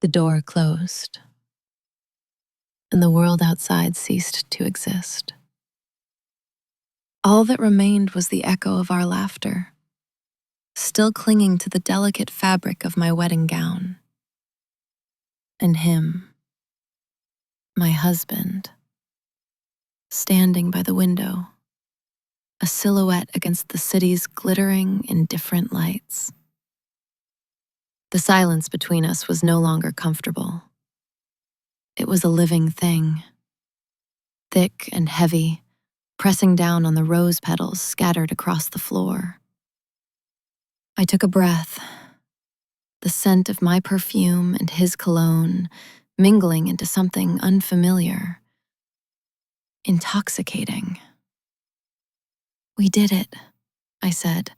The door closed, and the world outside ceased to exist. All that remained was the echo of our laughter, still clinging to the delicate fabric of my wedding gown. And him, my husband, standing by the window, a silhouette against the city's glittering, indifferent lights. The silence between us was no longer comfortable. It was a living thing, thick and heavy, pressing down on the rose petals scattered across the floor. I took a breath, the scent of my perfume and his cologne mingling into something unfamiliar, intoxicating. "We did it," I said,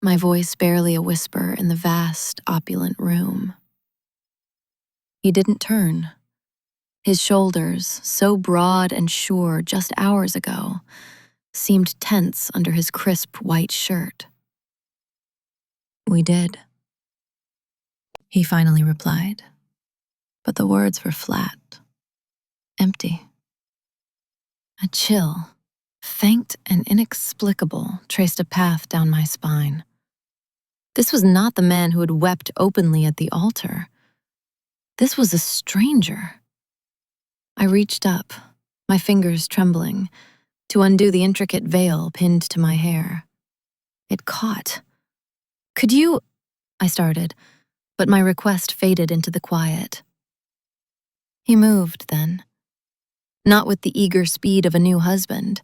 my voice barely a whisper in the vast, opulent room. He didn't turn. His shoulders, so broad and sure just hours ago, seemed tense under his crisp white shirt. "We did," he finally replied, but the words were flat, empty. A chill, faint and inexplicable, traced a path down my spine. This was not the man who had wept openly at the altar. This was a stranger. I reached up, my fingers trembling, to undo the intricate veil pinned to my hair. It caught. "Could you—" I started, but my request faded into the quiet. He moved then, not with the eager speed of a new husband,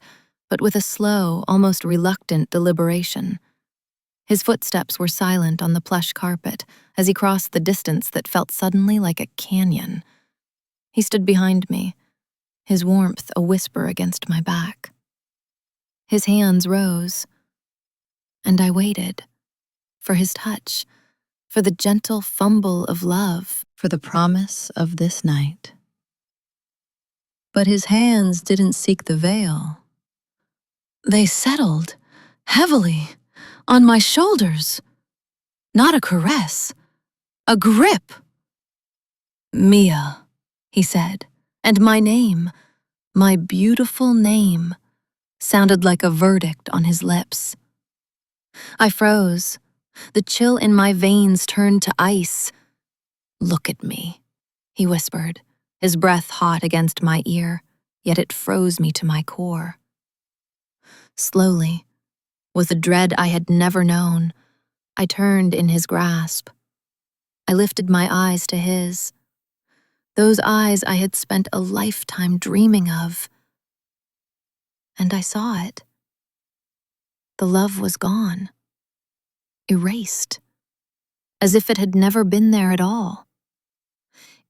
but with a slow, almost reluctant deliberation. His footsteps were silent on the plush carpet as he crossed the distance that felt suddenly like a canyon. He stood behind me, his warmth a whisper against my back. His hands rose, and I waited for his touch, for the gentle fumble of love, for the promise of this night. But his hands didn't seek the veil. They settled, heavily, on my shoulders. Not a caress, a grip. "Mia," he said, and my name, my beautiful name, sounded like a verdict on his lips. I froze. The chill in my veins turned to ice. "Look at me," he whispered, his breath hot against my ear, yet it froze me to my core. Slowly, with a dread I had never known, I turned in his grasp. I lifted my eyes to his, those eyes I had spent a lifetime dreaming of. And I saw it. The love was gone, erased, as if it had never been there at all.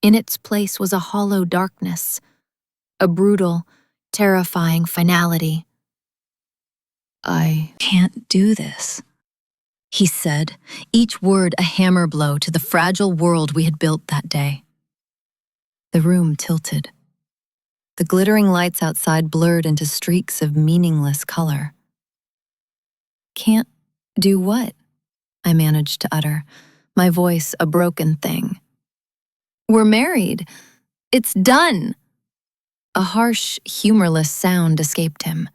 In its place was a hollow darkness, a brutal, terrifying finality. "I can't do this," he said, each word a hammer blow to the fragile world we had built that day. The room tilted. The glittering lights outside blurred into streaks of meaningless color. "Can't do what?" I managed to utter, my voice a broken thing. "We're married. It's done." A harsh, humorless sound escaped him.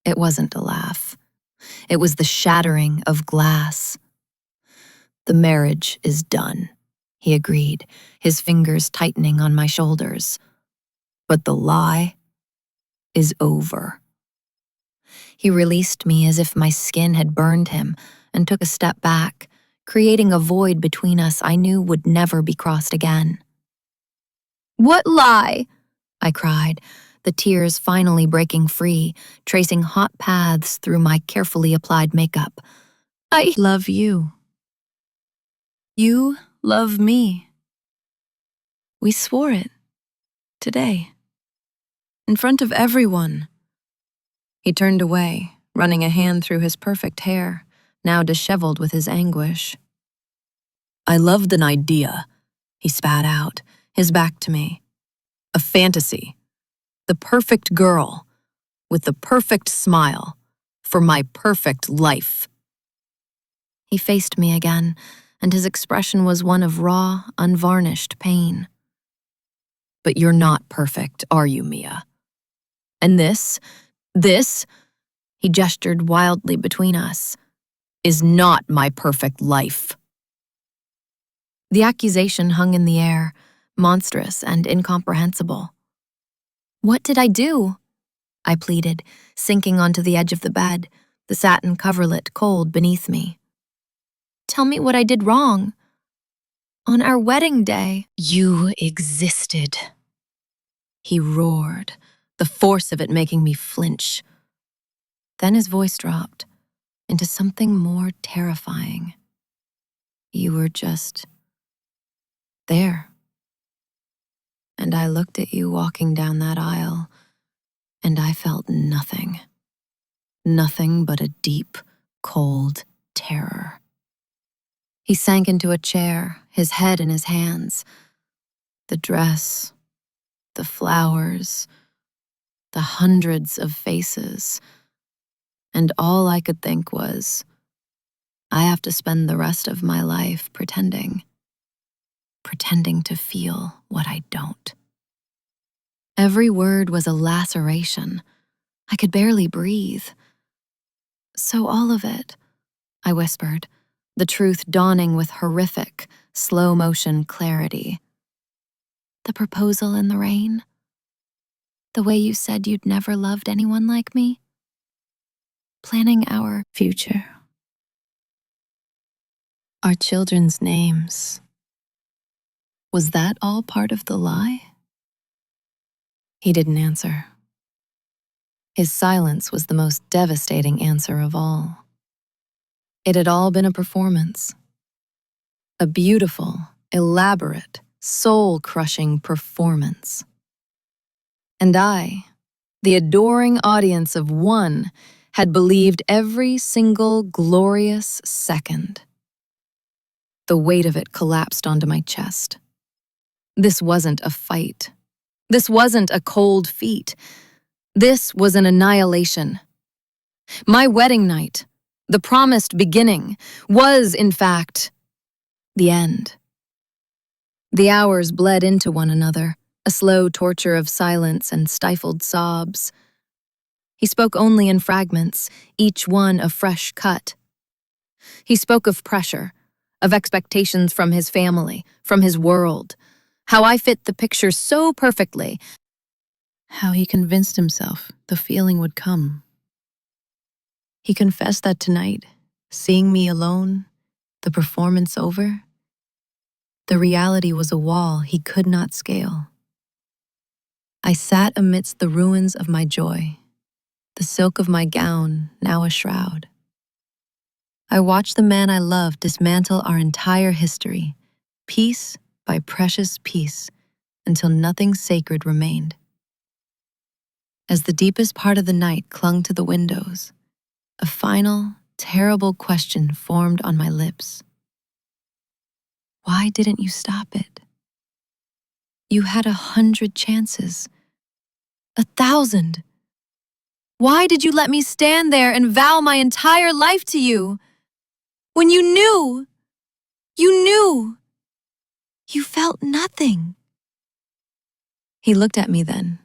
It wasn't a laugh. It was the shattering of glass. "The marriage is done," he agreed, his fingers tightening on my shoulders. "But the lie is over." He released me as if my skin had burned him and took a step back, creating a void between us I knew would never be crossed again. "What lie?" I cried, the tears finally breaking free, tracing hot paths through my carefully applied makeup. "I love you. You love me. We swore it. Today. In front of everyone." He turned away, running a hand through his perfect hair, now disheveled with his anguish. "I loved an idea," he spat out, his back to me. "A fantasy. The perfect girl, with the perfect smile, for my perfect life." He faced me again, and his expression was one of raw, unvarnished pain. "But you're not perfect, are you, Mia? And this, he gestured wildly between us, is not my perfect life." The accusation hung in the air, monstrous and incomprehensible. "What did I do?" I pleaded, sinking onto the edge of the bed, the satin coverlet cold beneath me. "Tell me what I did wrong. On our wedding day." "You existed," he roared, the force of it making me flinch. Then his voice dropped into something more terrifying. "You were just there. And I looked at you walking down that aisle, and I felt nothing. Nothing but a deep, cold terror." He sank into a chair, his head in his hands. The dress, the flowers, the hundreds of faces. And all I could think was, I have to spend the rest of my life pretending to feel what I don't. Every word was a laceration. I could barely breathe. "So all of it," I whispered, the truth dawning with horrific, slow-motion clarity. "The proposal in the rain? The way you said you'd never loved anyone like me? Planning our future? Our children's names? Was that all part of the lie?" He didn't answer. His silence was the most devastating answer of all. It had all been a performance. A beautiful, elaborate, soul-crushing performance. And I, the adoring audience of one, had believed every single glorious second. The weight of it collapsed onto my chest. This wasn't a fight. This wasn't a cold feat. This was an annihilation. My wedding night, the promised beginning, was, in fact, the end. The hours bled into one another, a slow torture of silence and stifled sobs. He spoke only in fragments, each one a fresh cut. He spoke of pressure, of expectations from his family, from his world, how I fit the picture so perfectly, how he convinced himself the feeling would come. He confessed that tonight, seeing me alone, the performance over, the reality was a wall he could not scale. I sat amidst the ruins of my joy, the silk of my gown now a shroud. I watched the man I loved dismantle our entire history, piece by precious piece, until nothing sacred remained. As the deepest part of the night clung to the windows, a final, terrible question formed on my lips. Why didn't you stop it? You had 100 chances. 1,000. Why did you let me stand there and vow my entire life to you? When you knew, you felt nothing. He looked at me then,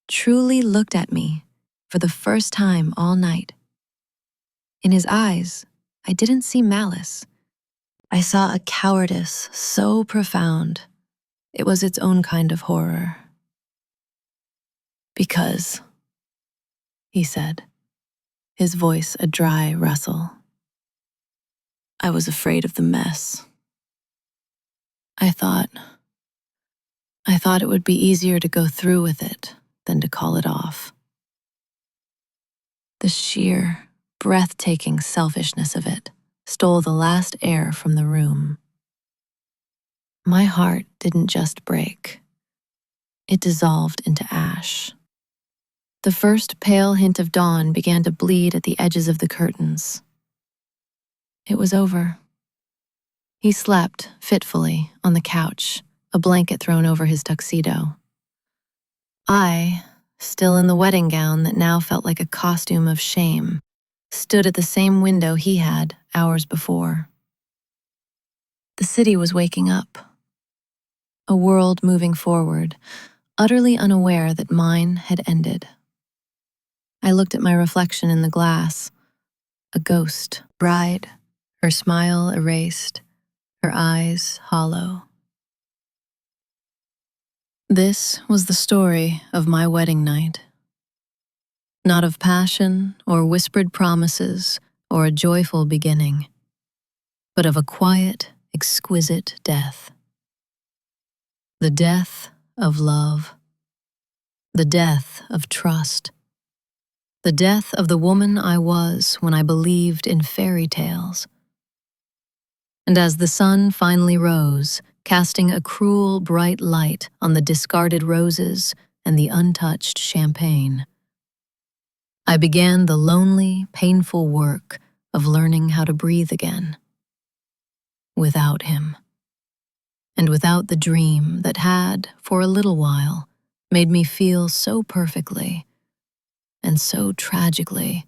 truly looked at me, for the first time all night. In his eyes, I didn't see malice. I saw a cowardice so profound, it was its own kind of horror. "Because," he said, his voice a dry rustle, "I was afraid of the mess. I thought it would be easier to go through with it than to call it off." The sheer, breathtaking selfishness of it stole the last air from the room. My heart didn't just break. It dissolved into ash. The first pale hint of dawn began to bleed at the edges of the curtains. It was over. He slept, fitfully, on the couch, a blanket thrown over his tuxedo. I, still in the wedding gown that now felt like a costume of shame, stood at the same window he had hours before. The city was waking up, a world moving forward, utterly unaware that mine had ended. I looked at my reflection in the glass, a ghost bride, her smile erased, her eyes hollow. This was the story of my wedding night. Not of passion or whispered promises or a joyful beginning, but of a quiet, exquisite death. The death of love. The death of trust. The death of the woman I was when I believed in fairy tales. And as the sun finally rose, casting a cruel, bright light on the discarded roses and the untouched champagne, I began the lonely, painful work of learning how to breathe again. Without him. And without the dream that had, for a little while, made me feel so perfectly and so tragically